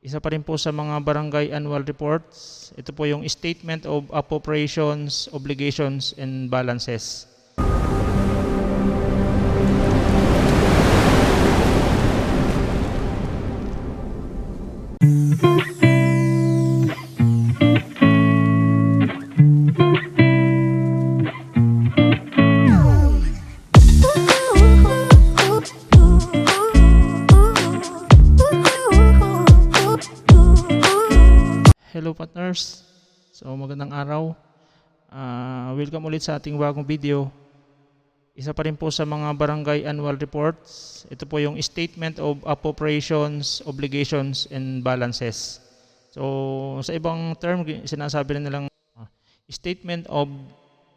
Isa pa rin po sa mga barangay annual reports, ito po yung Statement of Appropriations, Obligations, and Balances. Hello partners, so magandang araw. Welcome ulit sa ating bagong video. Isa pa rin po sa mga barangay annual reports, ito po yung Statement of Appropriations, Obligations, and Balances. So sa ibang term, sinasabi rin nilang Statement of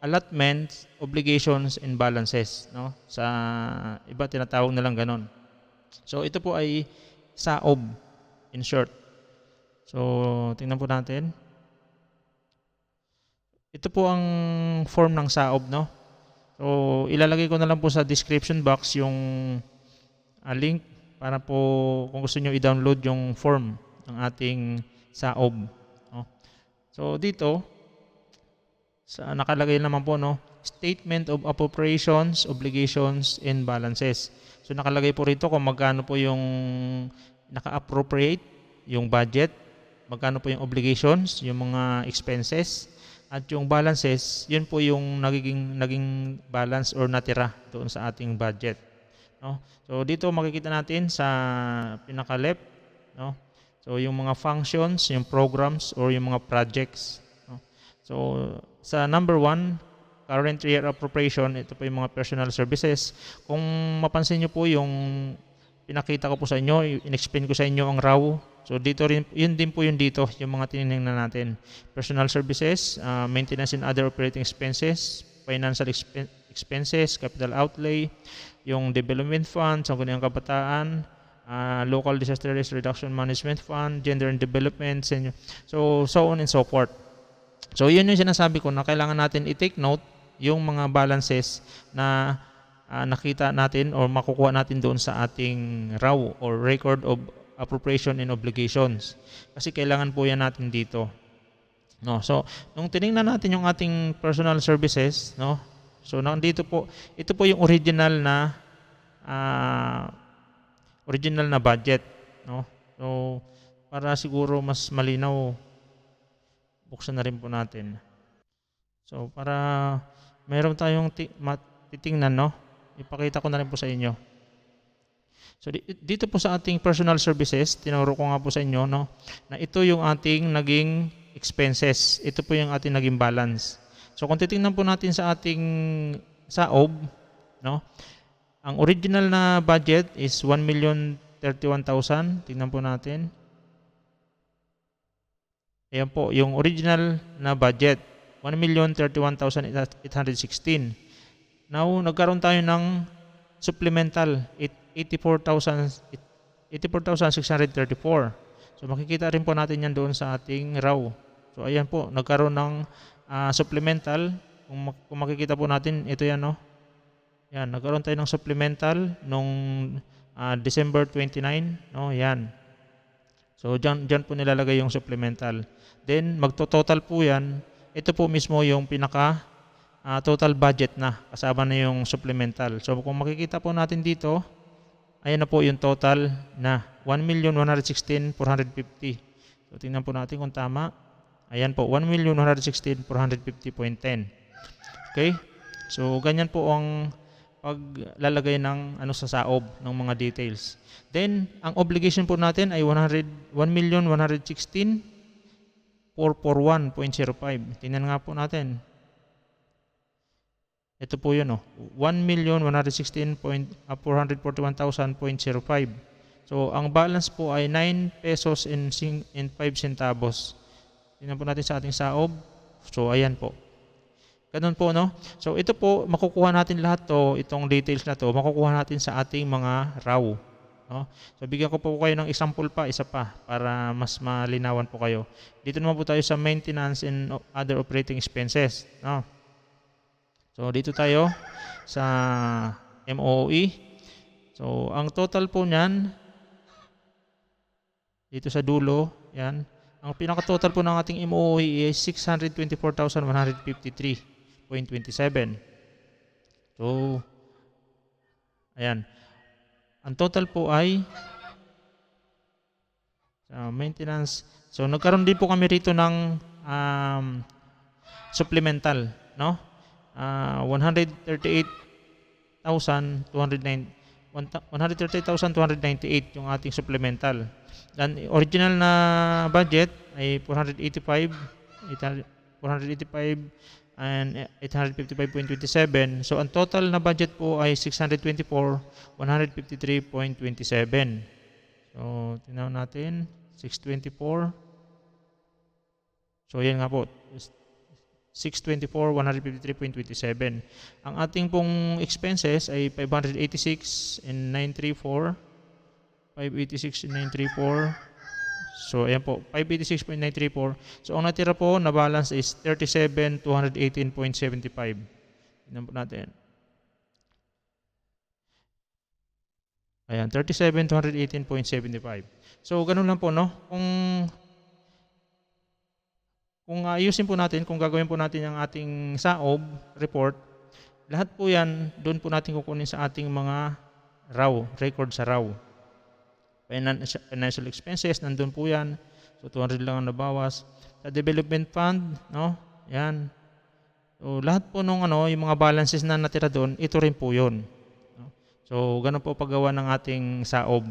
Allotments, Obligations, and Balances, no? Sa iba tinatawag nilang ganon. So ito po ay SAOB in short. So, tingnan po natin. Ito po ang form ng SAOB, no? So, ilalagay ko na lang po sa description box yung link para po kung gusto nyo i-download yung form ng ating SAOB. No? So, dito, nakalagay naman po, no? Statement of Appropriations, Obligations, and Balances. So, nakalagay po rito kung magkano po yung naka-appropriate, yung budget, magkano po yung obligations, yung mga expenses, at yung balances, yun po yung naging balance or natira doon sa ating budget. No? So dito makikita natin sa pinaka-left, no? So yung mga functions, yung programs, or yung mga projects. No? So sa number 1, current year appropriation, ito po yung mga personal services. Kung mapansin nyo po yung pinakita ko po sa inyo, in-explain ko sa inyo ang RAW. So dito rin, yun din po yung dito, yung mga tinignan natin. Personal services, maintenance and other operating expenses, financial expenses, capital outlay, yung development fund, sangguniang kabataan, local disaster risk reduction management fund, gender and development, so on and so forth. So yun yung sinasabi ko na kailangan natin i-take note yung mga balances na nakita natin or makukuha natin doon sa ating RAW or record of appropriation and obligations. Kasi kailangan po yan natin dito. No, so nung tiningnan natin yung ating personal services, no? So nandito po, ito po yung original na budget, no? So para siguro mas malinaw, buksan na rin po natin. So para mayroon tayong titingnan, no? Ipakita ko na rin po sa inyo. So dito po sa ating personal services, tinuro ko nga po sa inyo, no, na ito yung ating naging expenses. Ito po yung ating naging balance. So kung titingnan po natin sa ating SAOB, no, ang original na budget is 1,031,000. Tingnan po natin. Ayan po, yung original na budget, 1,031,816. Now, nagkaroon tayo ng supplemental, 84,634. So makikita rin po natin yan doon sa ating RAW. So ayan po, nagkaroon ng supplemental. Kung makikita po natin, ito yan, no? Yan, nagkaroon tayo ng supplemental nung December 29, no? Yan. So dyan po nilalagay yung supplemental. Then magto-total po yan. Ito po mismo yung pinaka total budget na, kasama na yung supplemental. So kung makikita po natin dito, ayan na po yung total na 1,116,450. So tingnan po natin kung tama. Ayan po, 1,116,450.10. Okay? So ganyan po ang paglalagay ng sa SAOB ng mga details. Then ang obligation po natin ay 1,116,441.05. Tingnan nga po natin. Ito po yun, 1,116,441,000.05. So, ang balance po ay 9 pesos and 5 centavos. Tingnan po natin sa ating SAOB. So, ayan po. Ganun po, no? So, ito po, makukuha natin lahat to, itong details na to, makukuha natin sa ating mga RAW. No? So, bigyan ko po kayo ng example pa, isa pa, para mas malinawan po kayo. Dito naman po tayo sa maintenance and other operating expenses. No? So, dito tayo sa MOE. So, ang total po niyan dito sa dulo, yan. Ang pinaka-total po ng ating MOE is 624,153.27. So, ayan. Ang total po ay maintenance. So, nagkaroon din po kami rito ng supplemental, no? 138,298 yung ating supplemental. Dan original na budget ay 485 and 855.27. So ang total na budget po ay 624,153.27. So tingnan natin, 624. So yan nga po, 624,153.27. Ang ating pong expenses ay 586,934. 586,934. So ayan po, 586,934. So ang natira po na balance is 37,218.75. Tingnan po natin. Ayan, 37,218.75. So ganun lang po, no? Kung ayusin po natin, kung gagawin po natin ang ating SAOB report, lahat po yan, doon po natin kukunin sa ating mga RAW, record sa RAW. Financial expenses, nandun po yan. So 200 lang ang nabawas. Sa development fund, no? Yan. So lahat po nung yung mga balances na natira doon, ito rin po yun. No? So ganun po paggawa ng ating SAOB.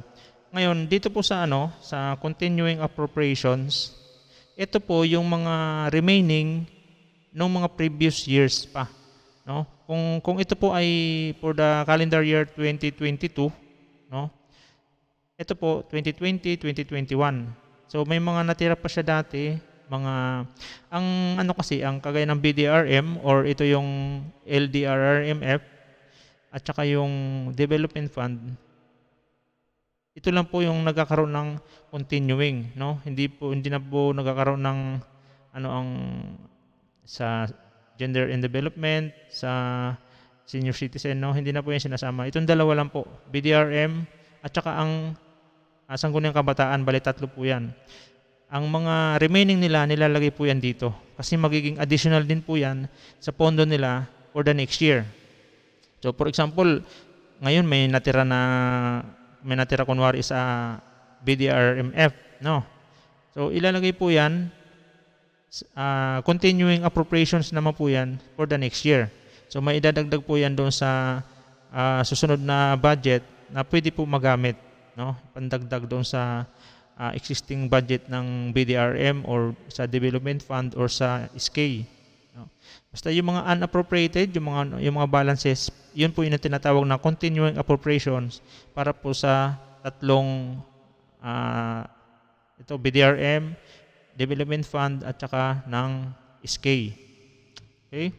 Ngayon, dito po sa sa continuing appropriations, ito po yung mga remaining ng mga previous years pa, no? Kung ito po ay for the calendar year 2022, no? Ito po 2020, 2021. So may mga natira pa siya dati, mga ang kagaya ng BDRM or ito yung LDRRMF at saka yung development fund. Ito lang po yung nagkakaroon ng continuing, no? Hindi na po nagkakaroon ng sa gender and development, sa senior citizen, no? Hindi na po yan sinasama. Itong dalawa lang po, BDRM at saka ang Sangguniang Kabataan, bali 3 po yan. Ang mga remaining nila, nilalagay po yan dito. Kasi magiging additional din po yan sa pondo nila for the next year. So for example, ngayon may natira kunwari sa BDRMF, no? So ilalagay po yan, continuing appropriations naman po yan for the next year. So may idadagdag po yan doon sa susunod na budget na pwede po magamit, no? Pandagdag doon sa existing budget ng BDRM or sa development fund or sa SK. No? Basta yung mga unappropriated, yung mga balances, yun po yung tinatawag na continuing appropriations para po sa tatlong BDRM, development fund at saka ng SK. Okay?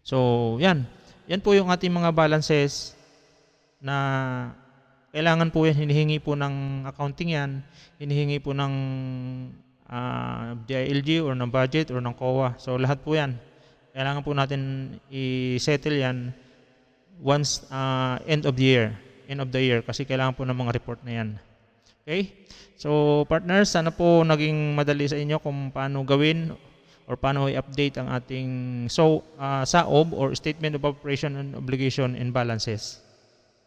So, yan. Yan po yung ating mga balances na kailangan po yan, hinihingi po ng accounting yan, hinihingi po ng DILG or ng budget or ng COA. So lahat po yan, kailangan po natin i-settle yan once end of the year kasi kailangan po ng mga report na yan. Okay? So partners, sana po naging madali sa inyo kung paano gawin or paano i-update ang ating SAOB or Statement of Operation and Obligation and Balances.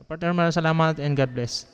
Partner, maraming salamat and God bless.